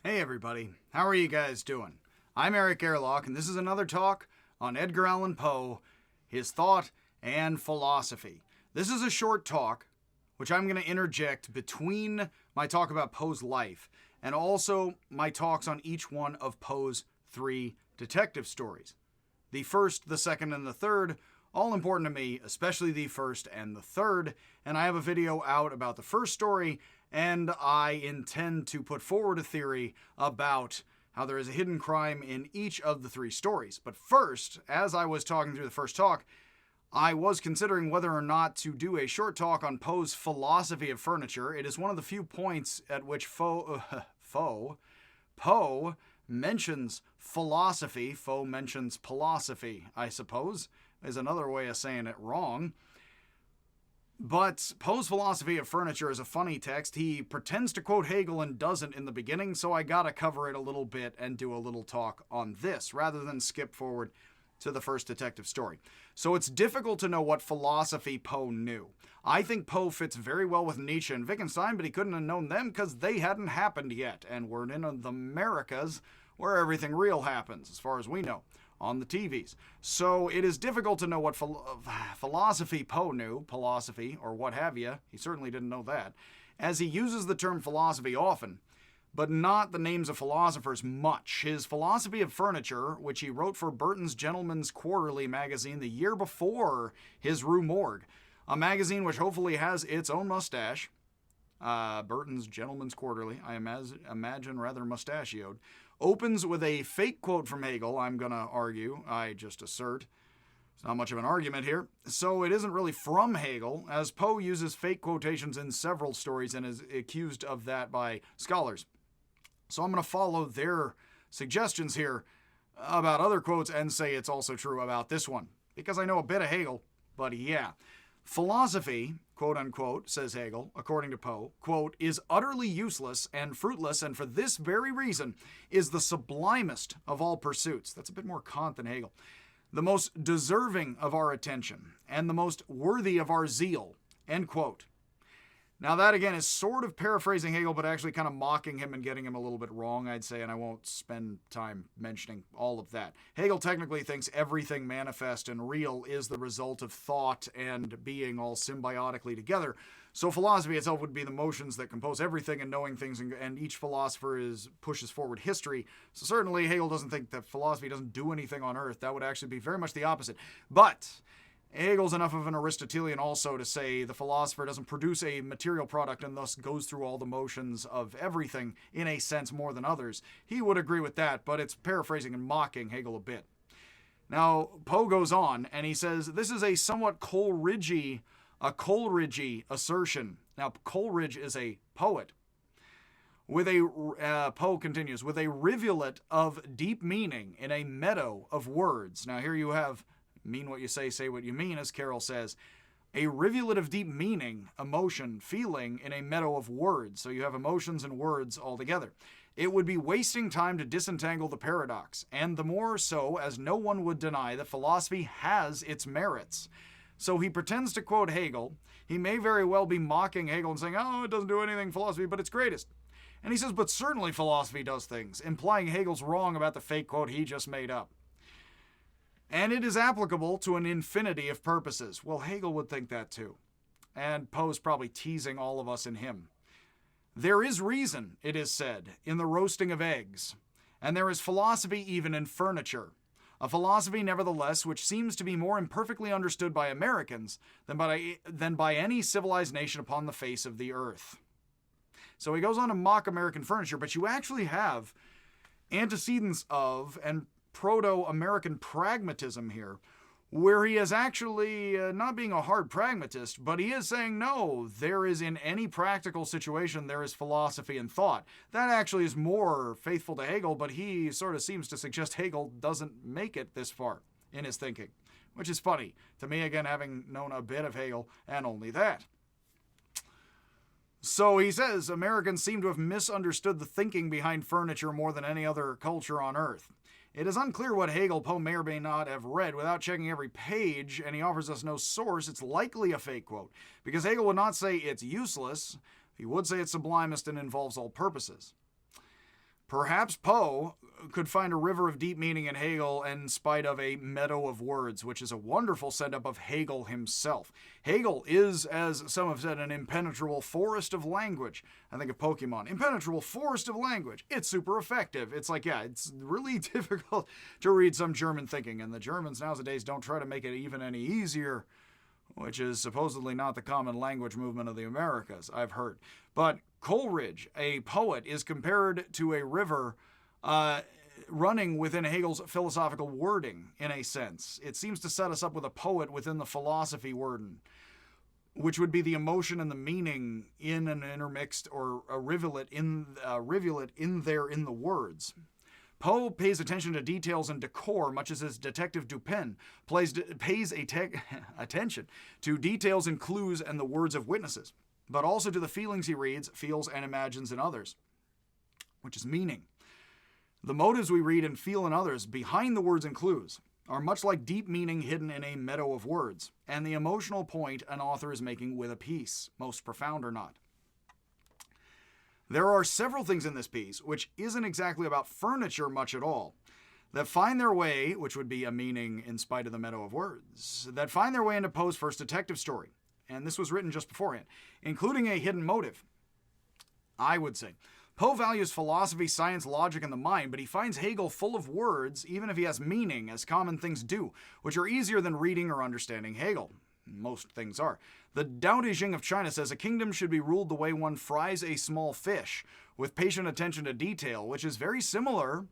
Hey everybody, how are you guys doing? I'm Eric Airlock, and this is another talk on Edgar Allan Poe, his thought and philosophy. This is a short talk, which I'm going to interject between my talk about Poe's life and also my talks on each one of Poe's 3 detective stories. The first, the second, and the third, all important to me, especially the first and the third, and I have a video out about the first story, and I intend to put forward a theory about how there is a hidden crime in each of the 3 stories. But first, as I was talking through the first talk, I was considering whether or not to do a short talk on Poe's philosophy of furniture. It is one of the few points at which Poe mentions philosophy. Poe mentions philosophy, I suppose, is another way of saying it wrong. But Poe's philosophy of furniture is a funny text. He pretends to quote Hegel and doesn't in the beginning, so I gotta cover it a little bit and do a little talk on this, rather than skip forward to the first detective story. So it's difficult to know what philosophy Poe knew. I think Poe fits very well with Nietzsche and Wittgenstein, but he couldn't have known them because they hadn't happened yet, and we're in the Americas where everything real happens, as far as we know, on the TVs. So it is difficult to know what philosophy Poe knew, philosophy, or what have you. He certainly didn't know that, as he uses the term philosophy often, but not the names of philosophers much. His philosophy of furniture, which he wrote for Burton's Gentleman's Quarterly magazine the year before his Rue Morgue, a magazine which hopefully has its own mustache. Burton's Gentleman's Quarterly, I imagine rather mustachioed, opens with a fake quote from Hegel, I'm going to argue. I just assert. It's not much of an argument here. So it isn't really from Hegel, as Poe uses fake quotations in several stories and is accused of that by scholars. So I'm going to follow their suggestions here about other quotes and say it's also true about this one, because I know a bit of Hegel, but yeah. Philosophy, quote unquote, says Hegel, according to Poe, quote, is utterly useless and fruitless, and for this very reason is the sublimest of all pursuits. That's a bit more Kant than Hegel. The most deserving of our attention, and the most worthy of our zeal, end quote. Now that, again, is sort of paraphrasing Hegel, but actually kind of mocking him and getting him a little bit wrong, I'd say, and I won't spend time mentioning all of that. Hegel technically thinks everything manifest and real is the result of thought and being all symbiotically together. So philosophy itself would be the motions that compose everything and knowing things, and each philosopher pushes forward history. So certainly Hegel doesn't think that philosophy doesn't do anything on earth. That would actually be very much the opposite. But Hegel's enough of an Aristotelian also to say the philosopher doesn't produce a material product and thus goes through all the motions of everything in a sense more than others. He would agree with that, but it's paraphrasing and mocking Hegel a bit. Now, Poe goes on and he says this is a somewhat Coleridgey assertion. Now, Coleridge is a poet. Poe continues, with a rivulet of deep meaning in a meadow of words. Now, here you have mean what you say what you mean, as Carroll says. A rivulet of deep meaning, emotion, feeling in a meadow of words. So you have emotions and words all together. It would be wasting time to disentangle the paradox, and the more so as no one would deny that philosophy has its merits. So he pretends to quote Hegel. He may very well be mocking Hegel and saying, oh, it doesn't do anything, philosophy, but it's greatest. And he says, but certainly philosophy does things, implying Hegel's wrong about the fake quote he just made up. And it is applicable to an infinity of purposes. Well, Hegel would think that too. And Poe's probably teasing all of us in him. There is reason, it is said, in the roasting of eggs. And there is philosophy even in furniture. A philosophy, nevertheless, which seems to be more imperfectly understood by Americans than by any civilized nation upon the face of the earth. So he goes on to mock American furniture, but you actually have antecedents of and proto-American pragmatism here, where he is actually not being a hard pragmatist, but he is saying, no, there is in any practical situation, there is philosophy and thought. That actually is more faithful to Hegel, but he sort of seems to suggest Hegel doesn't make it this far in his thinking, which is funny to me, again, having known a bit of Hegel and only that. So he says, Americans seem to have misunderstood the thinking behind furniture more than any other culture on earth. It is unclear what Hegel Poe may or may not have read without checking every page, and he offers us no source. It's likely a fake quote, because Hegel would not say it's useless. He would say it's sublimest and involves all purposes. Perhaps Poe could find a river of deep meaning in Hegel in spite of a meadow of words, which is a wonderful send-up of Hegel himself. Hegel is, as some have said, an impenetrable forest of language. I think of Pokemon. Impenetrable forest of language. It's super effective. It's like, yeah, it's really difficult to read some German thinking, and the Germans nowadays don't try to make it even any easier, which is supposedly not the common language movement of the Americas, I've heard. But Coleridge, a poet, is compared to a river running within Hegel's philosophical wording, in a sense. It seems to set us up with a poet within the philosophy wording, which would be the emotion and the meaning in an intermixed, or a rivulet in the words. Poe pays attention to details and decor, much as his detective Dupin pays attention to details and clues and the words of witnesses, but also to the feelings he reads, feels, and imagines in others, which is meaning. The motives we read and feel in others behind the words and clues are much like deep meaning hidden in a meadow of words, and the emotional point an author is making with a piece, most profound or not. There are several things in this piece, which isn't exactly about furniture much at all, that find their way, which would be a meaning in spite of the meadow of words, that find their way into Poe's first detective story, and this was written just beforehand, including a hidden motive. I would say Poe values philosophy, science, logic, and the mind, but he finds Hegel full of words, even if he has meaning, as common things do, which are easier than reading or understanding Hegel. Most things are. The Tao Te Ching of China says a kingdom should be ruled the way one fries a small fish, with patient attention to detail, which is very similar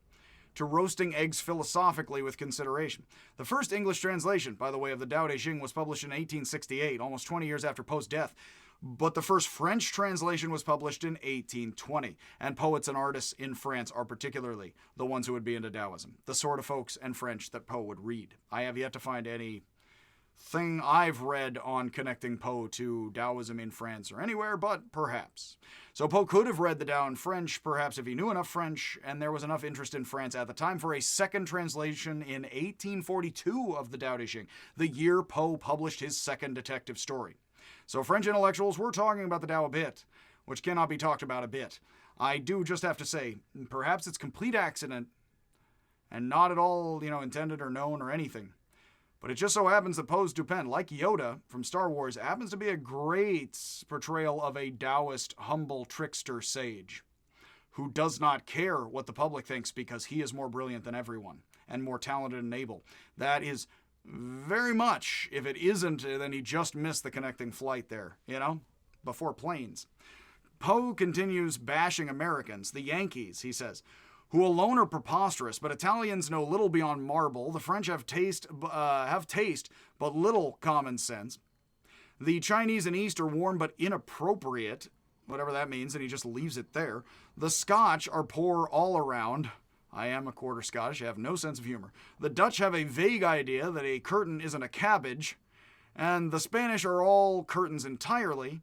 to roasting eggs philosophically with consideration. The first English translation, by the way, of the Tao Te Ching was published in 1868, almost 20 years after Poe's death. But the first French translation was published in 1820, and poets and artists in France are particularly the ones who would be into Taoism, the sort of folks and French that Poe would read. I have yet to find any thing I've read on connecting Poe to Taoism in France or anywhere, but perhaps. So Poe could have read the Tao in French, perhaps if he knew enough French, and there was enough interest in France at the time for a second translation in 1842 of the Tao Te Ching, the year Poe published his second detective story. So French intellectuals were talking about the Tao a bit, which cannot be talked about a bit. I do just have to say, perhaps it's complete accident and not at all, intended or known or anything. But it just so happens that Poe's Dupin, like Yoda from Star Wars, happens to be a great portrayal of a Taoist, humble trickster sage who does not care what the public thinks because he is more brilliant than everyone and more talented and able. That is very much, if it isn't, then he just missed the connecting flight there, before planes. Poe continues bashing Americans, the Yankees, he says, who alone are preposterous, but Italians know little beyond marble. The French have taste, but little common sense. The Chinese and East are warm but inappropriate, whatever that means, and he just leaves it there. The Scotch are poor all around. I am a quarter Scottish. I have no sense of humor. The Dutch have a vague idea that a curtain isn't a cabbage, and the Spanish are all curtains entirely.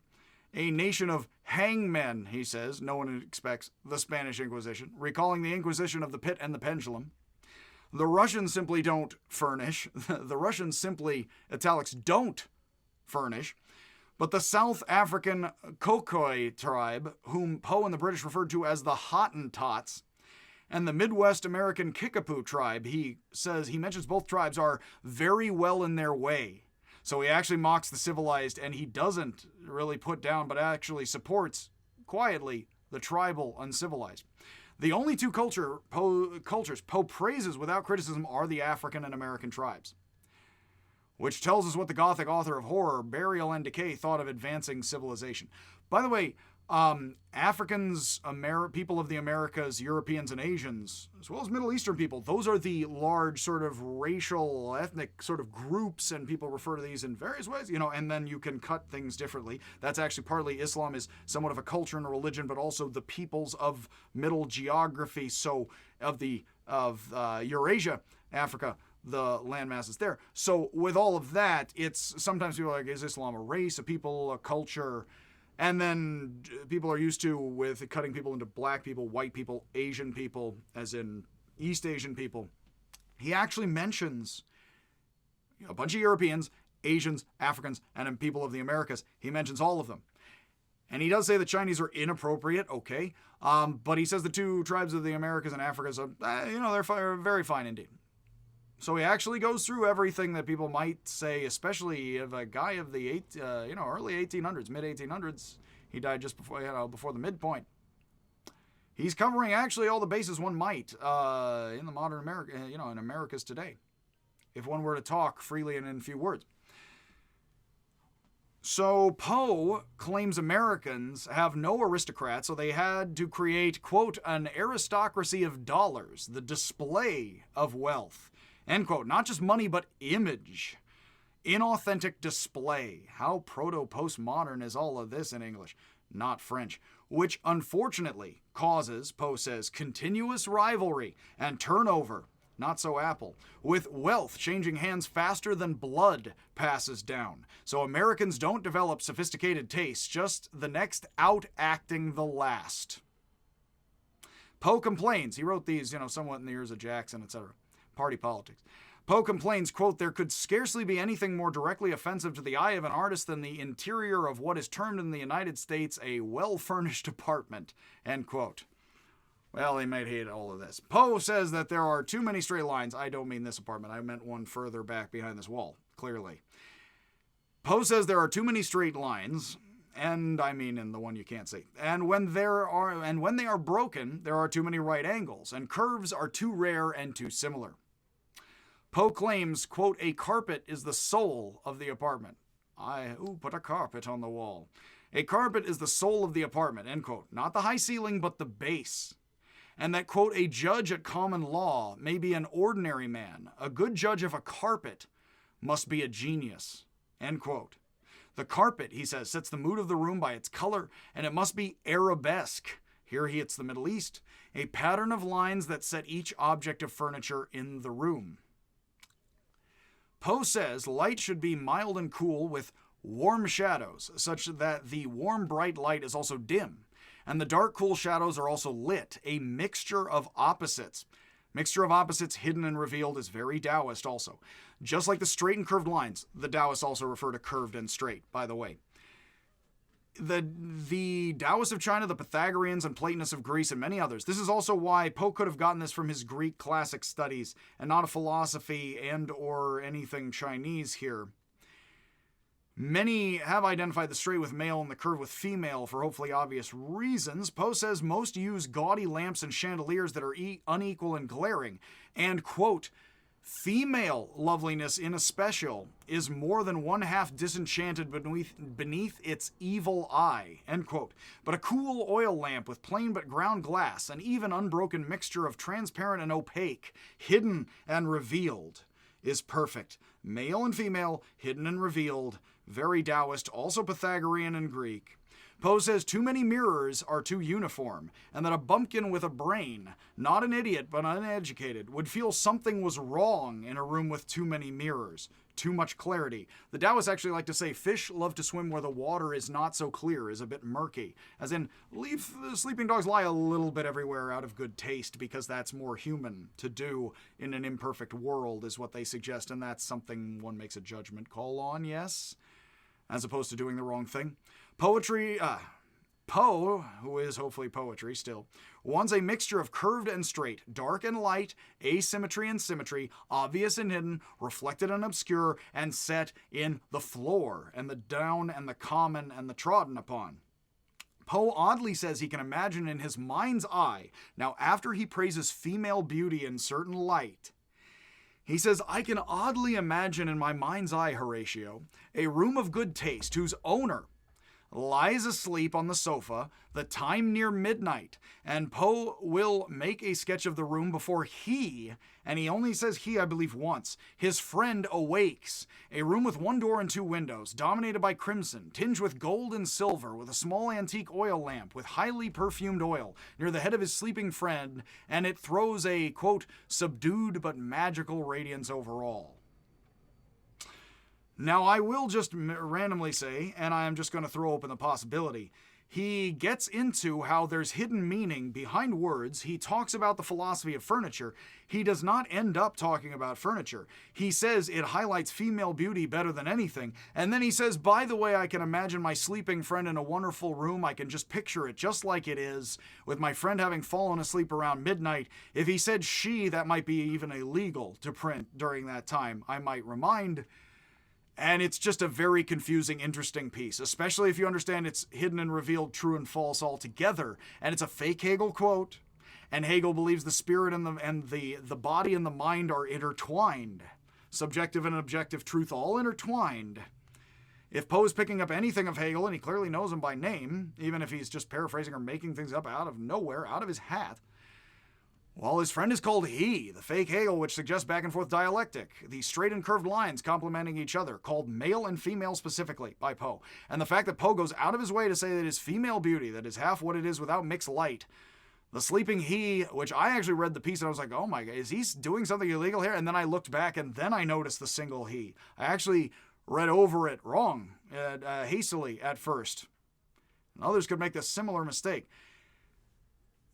A nation of hangmen, he says. No one expects the Spanish Inquisition, recalling the Inquisition of the pit and the pendulum. The Russians simply don't furnish. The Russians simply, italics, don't furnish. But the South African Khoikhoi tribe, whom Poe and the British referred to as the Hottentots, and the Midwest American Kickapoo tribe, he says, he mentions both tribes are very well in their way. So he actually mocks the civilized, and he doesn't really put down, but actually supports quietly the tribal uncivilized. The only two cultures Poe praises without criticism are the African and American tribes, which tells us what the Gothic author of horror, Burial and Decay, thought of advancing civilization. By the way, Africans, people of the Americas, Europeans, and Asians, as well as Middle Eastern people, those are the large sort of racial, ethnic sort of groups, and people refer to these in various ways, and then you can cut things differently. That's actually partly Islam is somewhat of a culture and a religion, but also the peoples of middle geography, so of Eurasia, Africa, the landmasses there. So with all of that, it's sometimes people are like, is Islam a race, a people, a culture? And then people are used to with cutting people into black people, white people, Asian people, as in East Asian people. He actually mentions a bunch of Europeans, Asians, Africans, and people of the Americas. He mentions all of them. And he does say the Chinese are inappropriate, okay. But he says the two tribes of the Americas and Africa, they're very fine indeed. So he actually goes through everything that people might say, especially if a guy of the early 1800s, mid 1800s, he died just before the midpoint. He's covering actually all the bases one might in the modern America, in Americas today, if one were to talk freely and in few words. So Poe claims Americans have no aristocrats, so they had to create, quote, an aristocracy of dollars, the display of wealth, end quote. Not just money, but image. Inauthentic display. How proto-postmodern is all of this in English? Not French. Which unfortunately causes, Poe says, continuous rivalry and turnover. Not so Apple. With wealth changing hands faster than blood passes down. So Americans don't develop sophisticated tastes, just the next out acting the last. Poe complains, he wrote these, somewhat in the years of Jackson, etc. Party politics. Poe complains, quote, there could scarcely be anything more directly offensive to the eye of an artist than the interior of what is termed in the United States a well-furnished apartment, end quote. Well, he might hate all of this. Poe says that there are too many straight lines. I don't mean this apartment. I meant one further back behind this wall, clearly. Poe says there are too many straight lines, and I mean in the one you can't see. And when they are broken, there are too many right angles, and curves are too rare and too similar. Poe claims, quote, a carpet is the soul of the apartment. Put a carpet on the wall. A carpet is the soul of the apartment, end quote. Not the high ceiling, but the base. And that, quote, a judge at common law may be an ordinary man. A good judge of a carpet must be a genius, end quote. The carpet, he says, sets the mood of the room by its color, and it must be Arabesque. Here he hits the Middle East. A pattern of lines that set each object of furniture in the room. Poe says light should be mild and cool with warm shadows, such that the warm, bright light is also dim. And the dark, cool shadows are also lit, a mixture of opposites. Mixture of opposites hidden and revealed is very Taoist also. Just like the straight and curved lines, the Taoists also refer to curved and straight, by the way. The Taoists of China, the Pythagoreans and Platonists of Greece, and many others. This is also why Poe could have gotten this from his Greek classic studies and not a philosophy and or anything Chinese here. Many have identified the straight with male and the curve with female for hopefully obvious reasons. Poe says most use gaudy lamps and chandeliers that are unequal and glaring. And, quote, female loveliness in especial is more than one half disenchanted beneath its evil eye, end quote. But a cool oil lamp with plain but ground glass, an even unbroken mixture of transparent and opaque, hidden and revealed, is perfect. Male and female, hidden and revealed, very Taoist, also Pythagorean and Greek. Poe says too many mirrors are too uniform, and that a bumpkin with a brain, not an idiot but uneducated, would feel something was wrong in a room with too many mirrors, too much clarity. The Taoists actually like to say fish love to swim where the water is not so clear, is a bit murky. As in, leave the sleeping dogs lie a little bit everywhere out of good taste, because that's more human to do in an imperfect world, is what they suggest, and that's something one makes a judgment call on, yes? As opposed to doing the wrong thing. Poe, who is hopefully poetry still, wants a mixture of curved and straight, dark and light, asymmetry and symmetry, obvious and hidden, reflected and obscure, and set in the floor, and the down and the common and the trodden upon. Poe oddly says he can imagine in his mind's eye, now after he praises female beauty in certain light, he says, I can oddly imagine in my mind's eye, Horatio, a room of good taste whose owner lies asleep on the sofa, the time near midnight, and Poe will make a sketch of the room before he, and he only says he, I believe, once, his friend awakes. A room with one door and two windows, dominated by crimson, tinged with gold and silver, with a small antique oil lamp with highly perfumed oil near the head of his sleeping friend, and it throws a, quote, subdued but magical radiance over all. Now, I will just randomly say, and I am just going to throw open the possibility, he gets into how there's hidden meaning behind words. He talks about the philosophy of furniture. He does not end up talking about furniture. He says it highlights female beauty better than anything. And then he says, by the way, I can imagine my sleeping friend in a wonderful room. I can just picture it just like it is, with my friend having fallen asleep around midnight. If he said she, that might be even illegal to print during that time, I might remind. And it's just a very confusing, interesting piece, especially if you understand it's hidden and revealed true and false altogether. And it's a fake Hegel quote. And Hegel believes the spirit and the body and the mind are intertwined. Subjective and objective truth all intertwined. If Poe's picking up anything of Hegel, and he clearly knows him by name, even if he's just paraphrasing or making things up out of nowhere, out of his hat, well, his friend is called he, the fake Hegel, which suggests back and forth dialectic, the straight and curved lines complementing each other, called male and female specifically by Poe. And the fact that Poe goes out of his way to say that his female beauty, that is half what it is without mixed light, the sleeping he, which I actually read the piece and I was like, oh my God, is he doing something illegal here? And then I looked back and then I noticed the single he. I actually read over it wrong, hastily at first. And others could make the similar mistake.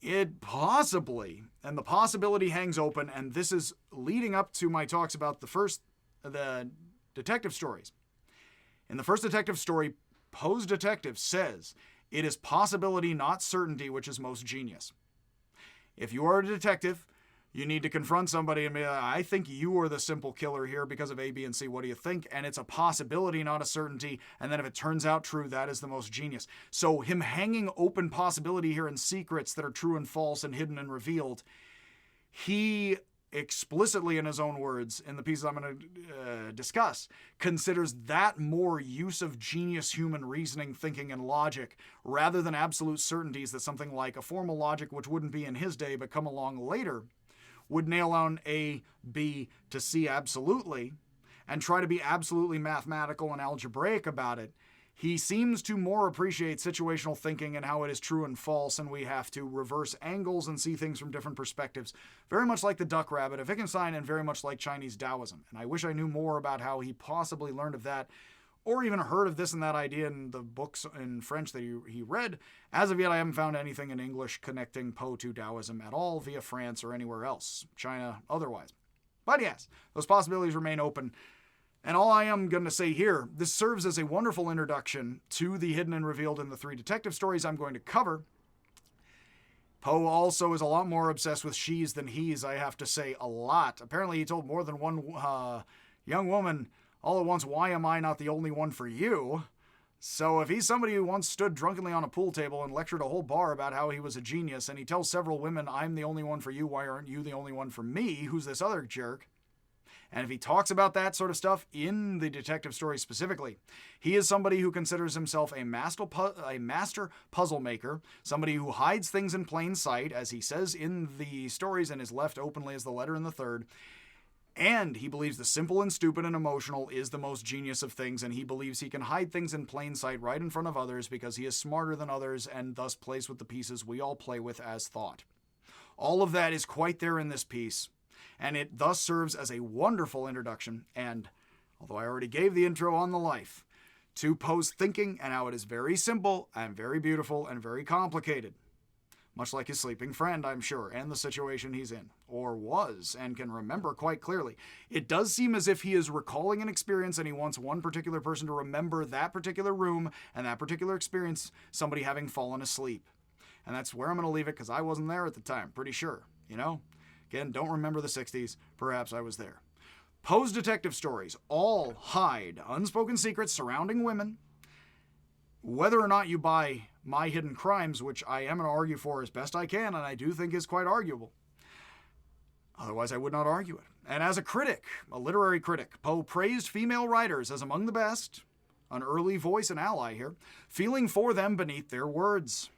It possibly, and the possibility hangs open, and this is leading up to my talks about the detective stories. In the first detective story, Poe's detective says, it is possibility, not certainty, which is most genius. If you are a detective, you need to confront somebody and be like, I think you are the simple killer here because of A, B, and C. What do you think? And it's a possibility, not a certainty. And then if it turns out true, that is the most genius. So him hanging open possibility here in secrets that are true and false and hidden and revealed, he explicitly, in his own words, in the pieces I'm going to discuss, considers that more use of genius human reasoning, thinking, and logic, rather than absolute certainties that something like a formal logic, which wouldn't be in his day but come along later, would nail on A, B to C absolutely, and try to be absolutely mathematical and algebraic about it. He seems to more appreciate situational thinking and how it is true and false, and we have to reverse angles and see things from different perspectives, very much like the duck rabbit of Wittgenstein and very much like Chinese Taoism. And I wish I knew more about how he possibly learned of that, or even heard of this and that idea in the books in French that he read. As of yet, I haven't found anything in English connecting Poe to Taoism at all via France or anywhere else, China, otherwise. But yes, those possibilities remain open. And all I am going to say here, this serves as a wonderful introduction to the hidden and revealed in the 3 detective stories I'm going to cover. Poe also is a lot more obsessed with she's than he's, I have to say, a lot. Apparently he told more than one young woman all at once, why am I not the only one for you? So if he's somebody who once stood drunkenly on a pool table and lectured a whole bar about how he was a genius, and he tells several women, I'm the only one for you, why aren't you the only one for me? Who's this other jerk? And if he talks about that sort of stuff in the detective story specifically, he is somebody who considers himself a master puzzle maker, somebody who hides things in plain sight, as he says in the stories and is left openly as the letter in the third. And he believes the simple and stupid and emotional is the most genius of things, and he believes he can hide things in plain sight right in front of others because he is smarter than others and thus plays with the pieces we all play with as thought. All of that is quite there in this piece, and it thus serves as a wonderful introduction, and although I already gave the intro on the life, to Poe's thinking and how it is very simple and very beautiful and very complicated. Much like his sleeping friend, I'm sure, and the situation he's in, or was, and can remember quite clearly. It does seem as if he is recalling an experience and he wants one particular person to remember that particular room and that particular experience, somebody having fallen asleep. And that's where I'm going to leave it because I wasn't there at the time, pretty sure, you know? Again, don't remember the 60s, perhaps I was there. Poe's detective stories all hide unspoken secrets surrounding women. Whether or not you buy My Hidden Crimes, which I am going to argue for as best I can, and I do think is quite arguable. Otherwise, I would not argue it. And as a critic, a literary critic, Poe praised female writers as among the best, an early voice and ally here, feeling for them beneath their words.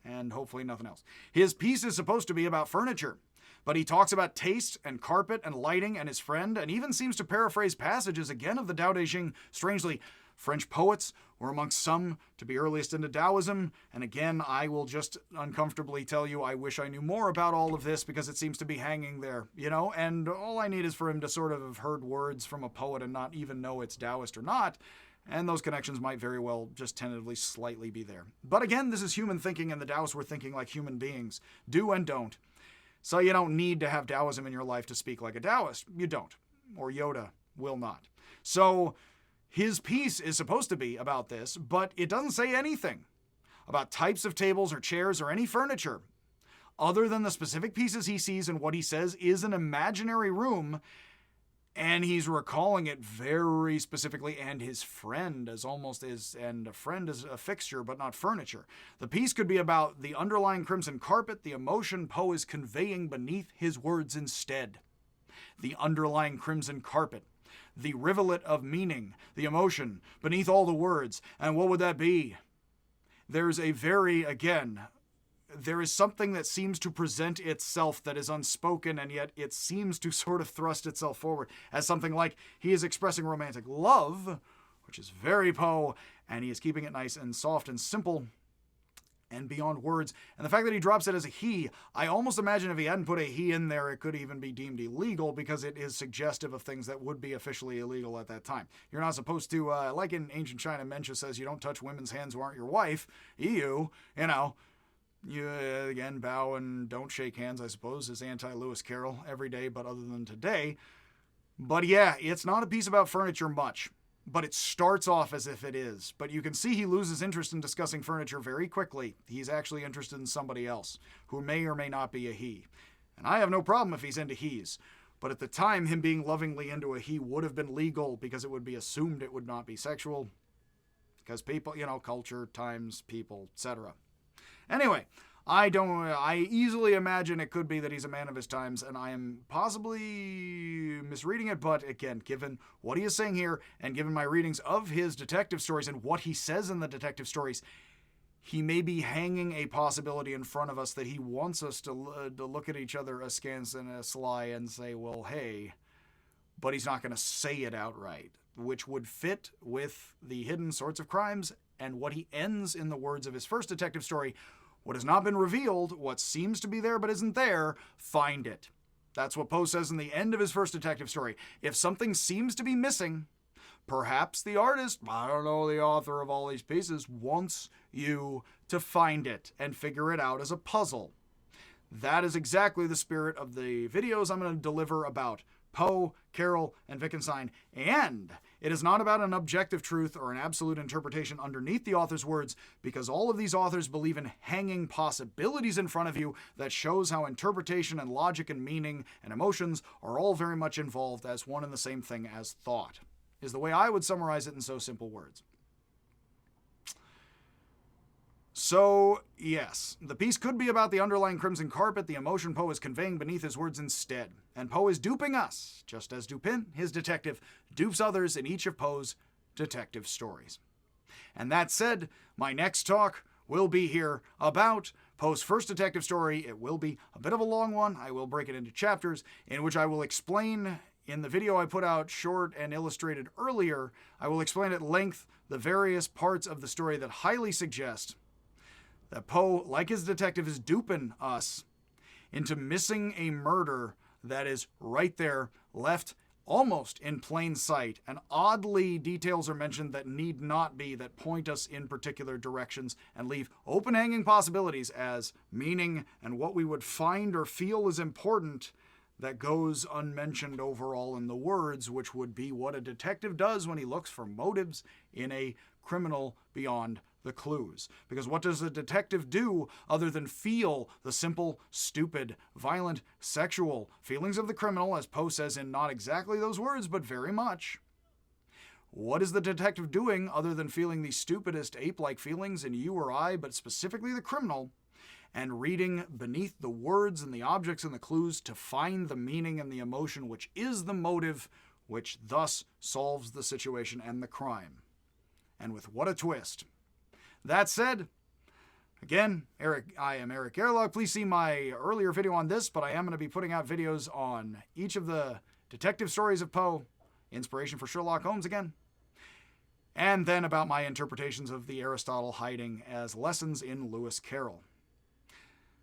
And hopefully nothing else. His piece is supposed to be about furniture, but he talks about taste and carpet and lighting and his friend, and even seems to paraphrase passages again of the Tao Te Ching. Strangely, French poets were amongst some to be earliest into Taoism, and again, I will just uncomfortably tell you I wish I knew more about all of this because it seems to be hanging there, you know, and all I need is for him to sort of have heard words from a poet and not even know it's Taoist or not, And those connections might very well just tentatively slightly be there. But again, this is human thinking, and the Taoists were thinking like human beings. Do and don't. So you don't need to have Taoism in your life to speak like a Taoist. You don't. Or Yoda will not. So his piece is supposed to be about this, but it doesn't say anything about types of tables or chairs or any furniture, other than the specific pieces he sees and what he says is an imaginary room. And he's recalling it very specifically, and his friend and a friend is a fixture, but not furniture. The piece could be about the underlying crimson carpet, the emotion Poe is conveying beneath his words instead. The underlying crimson carpet, the rivulet of meaning, the emotion beneath all the words. And what would that be? There's there is something that seems to present itself that is unspoken, and yet it seems to sort of thrust itself forward as something like he is expressing romantic love, which is very Poe, and he is keeping it nice and soft and simple and beyond words. And the fact that he drops it as a he, I almost imagine if he hadn't put a he in there, it could even be deemed illegal because it is suggestive of things that would be officially illegal at that time. You're not supposed to, like in ancient China, Mencha says you don't touch women's hands who aren't your wife. You know. You, again, bow and don't shake hands, I suppose, is anti-Lewis Carroll every day, but other than today. But yeah, it's not a piece about furniture much, but it starts off as if it is. But you can see he loses interest in discussing furniture very quickly. He's actually interested in somebody else, who may or may not be a he. And I have no problem if he's into he's. But at the time, him being lovingly into a he would have been legal because it would be assumed it would not be sexual. Because people, culture, times, people, etc. Anyway, I easily imagine it could be that he's a man of his times, and I am possibly misreading it, but again, given what he is saying here, and given my readings of his detective stories and what he says in the detective stories, he may be hanging a possibility in front of us that he wants us to look at each other askance and sly and say, well, hey, but he's not going to say it outright, which would fit with the hidden sorts of crimes and what he ends in the words of his first detective story. What has not been revealed, what seems to be there but isn't there, find it. That's what Poe says in the end of his first detective story. If something seems to be missing, perhaps the artist, I don't know, the author of all these pieces, wants you to find it and figure it out as a puzzle. That is exactly the spirit of the videos I'm going to deliver about Poe, Carroll, and Wittgenstein, and it is not about an objective truth or an absolute interpretation underneath the author's words, because all of these authors believe in hanging possibilities in front of you that shows how interpretation and logic and meaning and emotions are all very much involved as one and the same thing as thought, is the way I would summarize it in so simple words. So, yes, the piece could be about the underlying crimson carpet, the emotion Poe is conveying beneath his words instead. And Poe is duping us, just as Dupin, his detective, dupes others in each of Poe's detective stories. And that said, my next talk will be here about Poe's first detective story. It will be a bit of a long one. I will break it into chapters, in which I will explain, in the video I put out short and illustrated earlier, I will explain at length the various parts of the story that highly suggest that Poe, like his detective, is duping us into missing a murder that is right there, left almost in plain sight. And oddly, details are mentioned that need not be, that point us in particular directions and leave open hanging possibilities as meaning and what we would find or feel is important that goes unmentioned overall in the words, which would be what a detective does when he looks for motives in a criminal beyond the clues. Because what does a detective do other than feel the simple, stupid, violent, sexual feelings of the criminal, as Poe says in not exactly those words, but very much? What is the detective doing other than feeling the stupidest ape-like feelings in you or I, but specifically the criminal, and reading beneath the words and the objects and the clues to find the meaning and the emotion which is the motive, which thus solves the situation and the crime? And with what a twist. That said, again, I am Eric Gerlach. Please see my earlier video on this, but I am going to be putting out videos on each of the detective stories of Poe, inspiration for Sherlock Holmes again, and then about my interpretations of the Aristotle hiding as lessons in Lewis Carroll.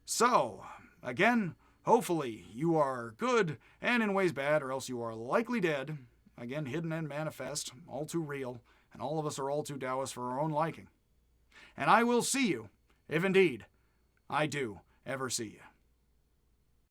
So, again, hopefully you are good and in ways bad, or else you are likely dead. Again, hidden and manifest, all too real. and all of us are all too Taoist for our own liking. And I will see you, if indeed I do ever see you.